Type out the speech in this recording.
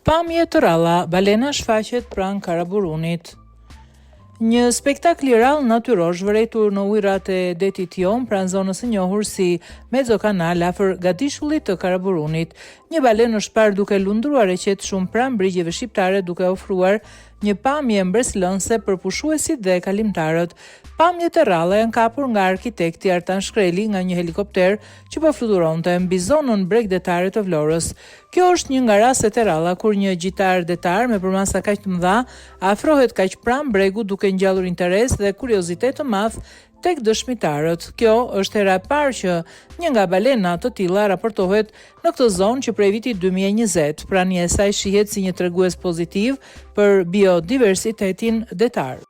Pamje të ralla, balena shfaqet pranë Karaburunit. Një spektakl i rallë natyrosh vërejtur në ujërat e detit Jon pranë zonës së njohur si Mezzokanal afër Gatishullit të Karaburunit. Një balenë është parë duke lundruar e qetë shumë pranë brigjeve shqiptare duke ofruar një pamje mbreslënse për pushuesit dhe kalimtarët. Pamjet e rralla janë kapur nga arkitekti Artan Shkreli nga një helikopter që po fluturonte mbi zonën bregdetare të Vlorës. Kjo është një nga rastet e rralla kur një gjitar detar me përmasa kaq të mëdha afrohet kaq pranë bregu duke ngjallur interes dhe kuriozitet të madh tek dëshmitarët. Kjo është hera e parë që një nga balena të tilla raportohet në këtë zonë që prej vitit 2020. Prania e saj shihet si një tregues pozitiv për biodiversitetin detar.